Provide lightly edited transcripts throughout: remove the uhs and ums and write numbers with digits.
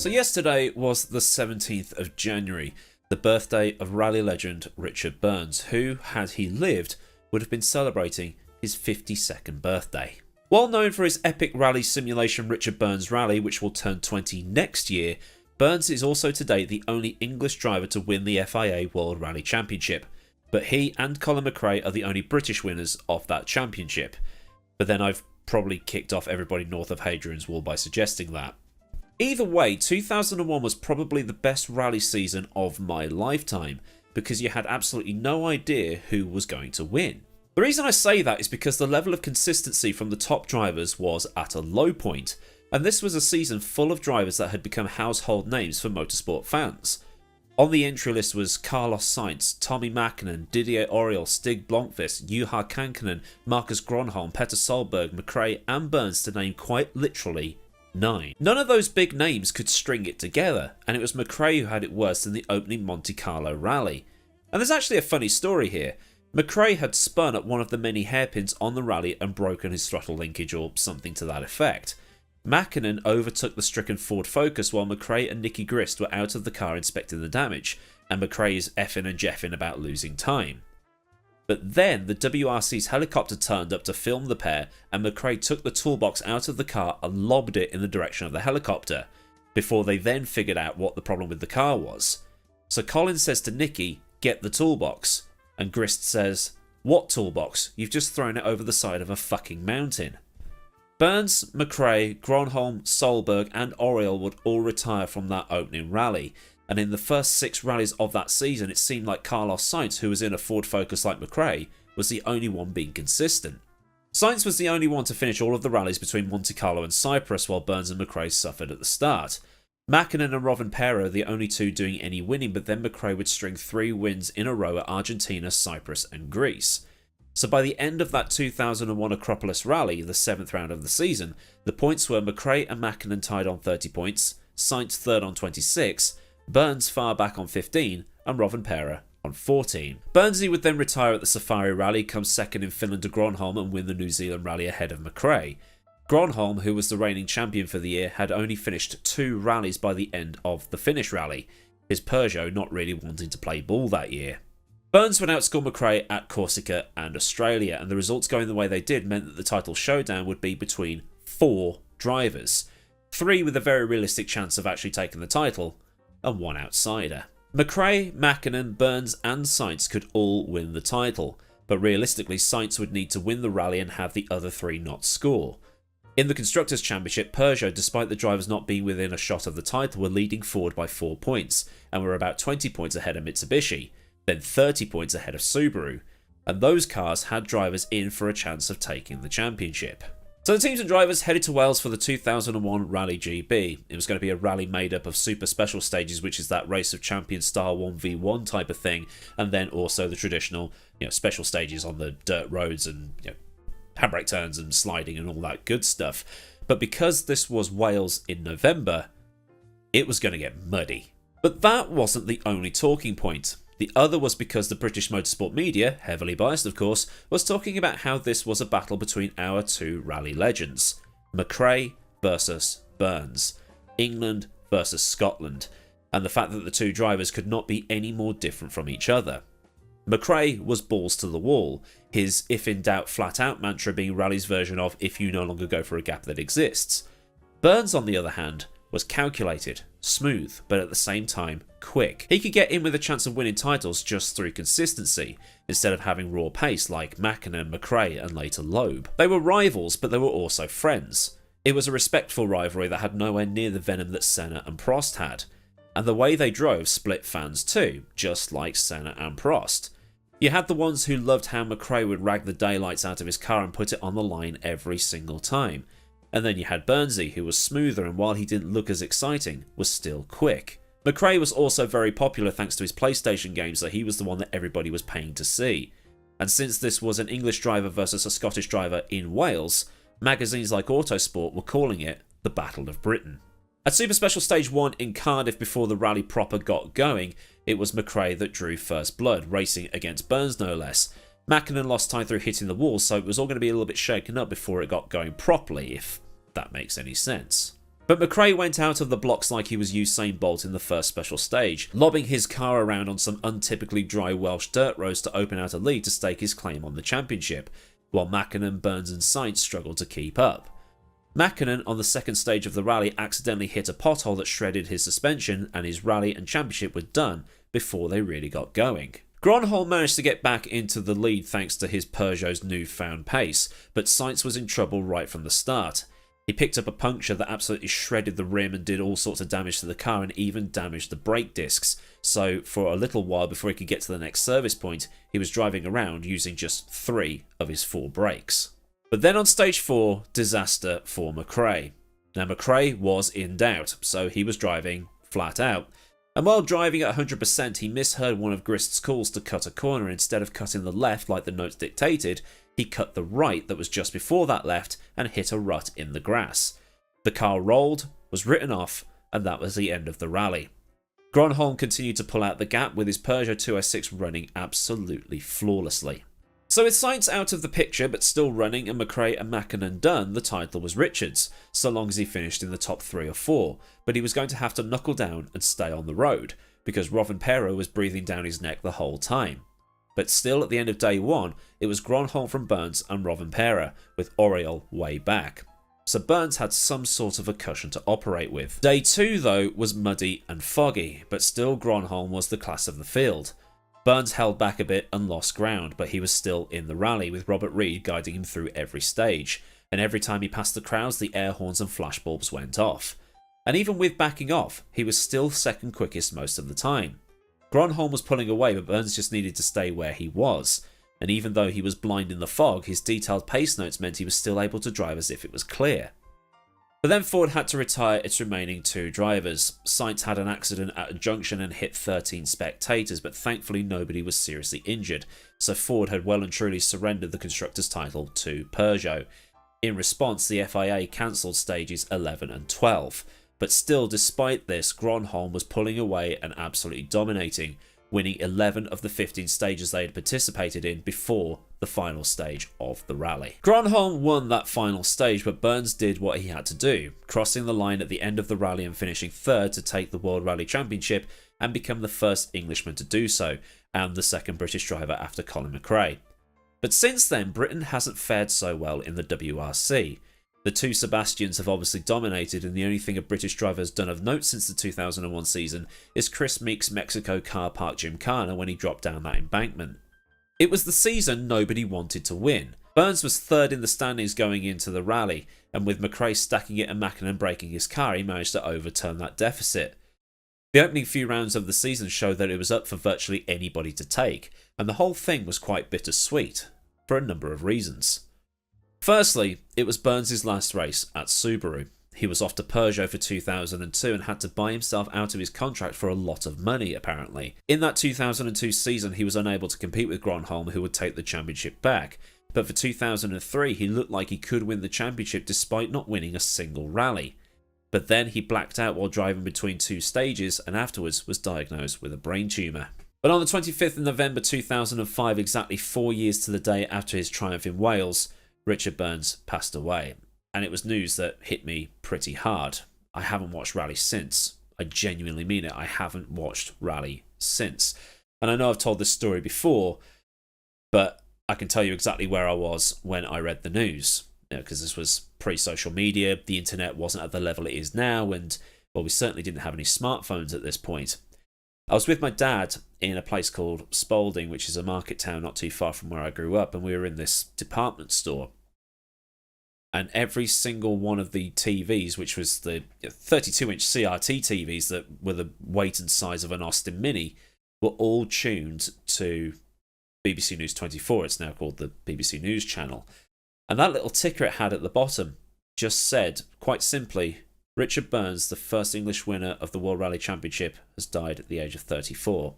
So yesterday was the 17th of January, the birthday of rally legend Richard Burns, who, had he lived, would have been celebrating his 52nd birthday. While known for his epic rally simulation Richard Burns Rally, which will turn 20 next year, Burns is also to date the only English driver to win the FIA World Rally Championship, but he and Colin McRae are the only British winners of that championship. But then I've probably kicked off everybody north of Hadrian's Wall by suggesting that. Either way, 2001 was probably the best rally season of my lifetime, because you had absolutely no idea who was going to win. The reason I say that is because the level of consistency from the top drivers was at a low point, and this was a season full of drivers that had become household names for motorsport fans. On the entry list was Carlos Sainz, Tommy Mäkinen, Didier Auriol, Stig Blomqvist, Juha Kankkunen, Marcus Gronholm, Petter Solberg, McRae and Burns, to name quite literally 9. None of those big names could string it together, and it was McRae who had it worse than the opening Monte Carlo rally. And there's actually a funny story here. McRae had spun at one of the many hairpins on the rally and broken his throttle linkage or something to that effect. Mäkinen overtook the stricken Ford Focus while McRae and Nicky Grist were out of the car inspecting the damage, and McRae is effing and jeffing about losing time. But then the WRC's helicopter turned up to film the pair, and McRae took the toolbox out of the car and lobbed it in the direction of the helicopter, before they then figured out what the problem with the car was. So Colin says to Nicky, "Get the toolbox," and Grist says, "What toolbox? You've just thrown it over the side of a fucking mountain." Burns, McRae, Gronholm, Solberg and Auriol would all retire from that opening rally, and in the first 6 rallies of that season it seemed like Carlos Sainz, who was in a Ford Focus like McRae, was the only one being consistent. Sainz was the only one to finish all of the rallies between Monte Carlo and Cyprus, while Burns and McRae suffered at the start. Mäkinen and Rovanperä are the only two doing any winning, but then McRae would string 3 wins in a row at Argentina, Cyprus and Greece. So by the end of that 2001 Acropolis rally, the 7th round of the season, the points were McRae and Mäkinen tied on 30 points, Sainz third on 26, Burns far back on 15 and Rovanperä on 14. Burnsy would then retire at the Safari Rally, come second in Finland to Gronholm and win the New Zealand Rally ahead of McRae. Gronholm, who was the reigning champion for the year, had only finished 2 rallies by the end of the Finnish rally, his Peugeot not really wanting to play ball that year. Burns would outscore McRae at Corsica and Australia, and the results going the way they did meant that the title showdown would be between 4 drivers, 3 with a very realistic chance of actually taking the title, and 1 outsider. McRae, Mäkinen, Burns and Sainz could all win the title, but realistically Sainz would need to win the rally and have the other 3 not score. In the Constructors' Championship, Peugeot, despite the drivers not being within a shot of the title, were leading forward by 4 points, and were about 20 points ahead of Mitsubishi, then 30 points ahead of Subaru, and those cars had drivers in for a chance of taking the championship. So the teams and drivers headed to Wales for the 2001 Rally GB. It was going to be a rally made up of super special stages, which is that Race of Champions style 1v1 type of thing, and then also the traditional, special stages on the dirt roads and, handbrake turns and sliding and all that good stuff. But because this was Wales in November, it was going to get muddy. But that wasn't the only talking point. The other was because the British motorsport media, heavily biased of course, was talking about how this was a battle between our 2 rally legends. McRae versus Burns. England versus Scotland. And the fact that the 2 drivers could not be any more different from each other. McRae was balls to the wall, his if in doubt flat out mantra being rally's version of if you no longer go for a gap that exists. Burns on the other hand was calculated, smooth, but at the same time quick. He could get in with a chance of winning titles just through consistency, instead of having raw pace like Mäkinen, McRae and later Loeb. They were rivals, but they were also friends. It was a respectful rivalry that had nowhere near the venom that Senna and Prost had. And the way they drove split fans too, just like Senna and Prost. You had the ones who loved how McRae would rag the daylights out of his car and put it on the line every single time. And then you had Burnsy, who was smoother and while he didn't look as exciting, was still quick. McRae was also very popular thanks to his PlayStation games, so he was the one that everybody was paying to see. And since this was an English driver versus a Scottish driver in Wales, magazines like Autosport were calling it the Battle of Britain. At Super Special Stage 1 in Cardiff before the rally proper got going, it was McRae that drew first blood, racing against Burns no less. Mäkinen lost time through hitting the wall, so it was all going to be a little bit shaken up before it got going properly, if that makes any sense. But McRae went out of the blocks like he was Usain Bolt in the first special stage, lobbing his car around on some untypically dry Welsh dirt roads to open out a lead to stake his claim on the championship, while Mackinnon, Burns and Sainz struggled to keep up. Mackinnon on the second stage of the rally accidentally hit a pothole that shredded his suspension, and his rally and championship were done before they really got going. Gronholm managed to get back into the lead thanks to his Peugeot's newfound pace, but Sainz was in trouble right from the start. He picked up a puncture that absolutely shredded the rim and did all sorts of damage to the car and even damaged the brake discs, so for a little while before he could get to the next service point, he was driving around using just 3 of his 4 brakes. But then on stage 4, disaster for McRae. Now McRae was in doubt, so he was driving flat out. And while driving at 100%, he misheard one of Grist's calls to cut a corner. Instead of cutting the left like the notes dictated, he cut the right that was just before that left and hit a rut in the grass. The car rolled, was written off, and that was the end of the rally. Gronholm continued to pull out the gap with his Peugeot 206 running absolutely flawlessly. So with Sainz out of the picture but still running and McRae and Mackinnon done, the title was Richard's, so long as he finished in the top 3 or 4, but he was going to have to knuckle down and stay on the road, because Rovanperä was breathing down his neck the whole time. But still, at the end of day 1, it was Gronholm from Burns and Rovanperä, with Oriol way back. So Burns had some sort of a cushion to operate with. Day 2 though was muddy and foggy, but still Gronholm was the class of the field. Burns held back a bit and lost ground, but he was still in the rally, with Robert Reid guiding him through every stage, and every time he passed the crowds the air horns and flashbulbs went off. And even with backing off, he was still second quickest most of the time. Gronholm was pulling away, but Burns just needed to stay where he was, and even though he was blind in the fog, his detailed pace notes meant he was still able to drive as if it was clear. But then Ford had to retire its remaining 2 drivers. Sainz had an accident at a junction and hit 13 spectators, but thankfully nobody was seriously injured, so Ford had well and truly surrendered the constructors' title to Peugeot. In response, the FIA cancelled stages 11 and 12, but still, despite this, Gronholm was pulling away and absolutely dominating, winning 11 of the 15 stages they had participated in before the final stage of the rally. Gronholm won that final stage, but Burns did what he had to do, crossing the line at the end of the rally and finishing 3rd to take the World Rally Championship and become the first Englishman to do so, and the second British driver after Colin McRae. But since then, Britain hasn't fared so well in the WRC. The 2 Sebastians have obviously dominated, and the only thing a British driver has done of note since the 2001 season is Chris Meek's Mexico car park Gymkhana when he dropped down that embankment. It was the season nobody wanted to win. Burns was 3rd in the standings going into the rally, and with McRae stacking it and Mackinnon breaking his car, he managed to overturn that deficit. The opening few rounds of the season showed that it was up for virtually anybody to take, and the whole thing was quite bittersweet, for a number of reasons. Firstly, it was Burns' last race at Subaru. He was off to Peugeot for 2002 and had to buy himself out of his contract for a lot of money, apparently. In that 2002 season, he was unable to compete with Gronholm, who would take the championship back. But for 2003, he looked like he could win the championship despite not winning a single rally. But then he blacked out while driving between 2 stages and afterwards was diagnosed with a brain tumour. But on the 25th of November 2005, exactly 4 years to the day after his triumph in Wales, Richard Burns passed away, and it was news that hit me pretty hard. I haven't watched rally since. I genuinely mean it. I haven't watched rally since. And I know I've told this story before, but I can tell you exactly where I was when I read the news. Because this was pre-social media, the internet wasn't at the level it is now, and well, we certainly didn't have any smartphones at this point. I was with my dad in a place called Spalding, which is a market town not too far from where I grew up, and we were in this department store. And every single one of the TVs, which was the 32-inch CRT TVs that were the weight and size of an Austin Mini, were all tuned to BBC News 24. It's now called the BBC News Channel. And that little ticker it had at the bottom just said, quite simply, Richard Burns, the first English winner of the World Rally Championship, has died at the age of 34.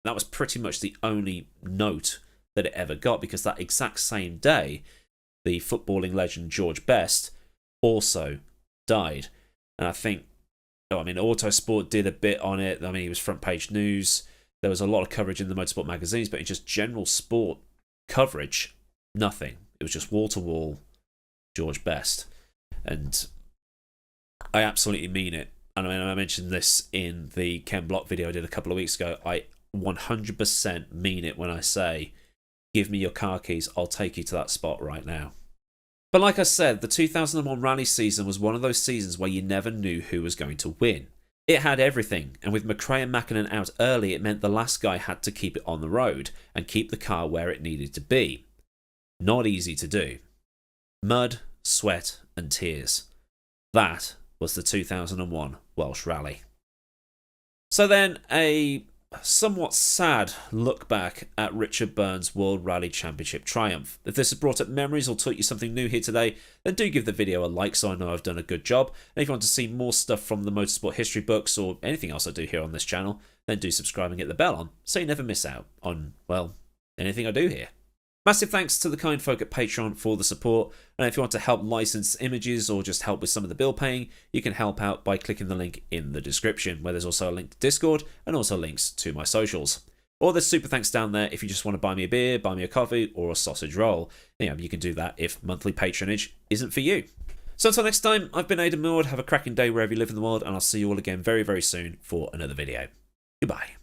That was pretty much the only note that it ever got, because that exact same day, the footballing legend George Best also died. And I think, Autosport did a bit on it. I mean, he was front page news. There was a lot of coverage in the motorsport magazines, but in just general sport coverage, nothing. It was just wall to wall George Best. And I absolutely mean it. And I mentioned this in the Ken Block video I did a couple of weeks ago. I 100% mean it when I say, give me your car keys, I'll take you to that spot right now. But like I said, the 2001 rally season was one of those seasons where you never knew who was going to win. It had everything, and with McRae and Mäkinen out early, it meant the last guy had to keep it on the road and keep the car where it needed to be. Not easy to do. Mud, sweat and tears. That was the 2001 Welsh Rally. So then, a somewhat sad look back at Richard Burns' World Rally Championship triumph. If this has brought up memories or taught you something new here today, then do give the video a like so I know I've done a good job. And if you want to see more stuff from the motorsport history books or anything else I do here on this channel, then do subscribe and get the bell on so you never miss out on, well, anything I do here. Massive thanks to the kind folk at Patreon for the support, and if you want to help license images or just help with some of the bill paying, you can help out by clicking the link in the description, where there's also a link to Discord and also links to my socials. Or there's super thanks down there if you just want to buy me a beer, buy me a coffee, or a sausage roll. You can do that if monthly patronage isn't for you. So until next time, I've been Millward. Have a cracking day wherever you live in the world, and I'll see you all again very, very soon for another video. Goodbye.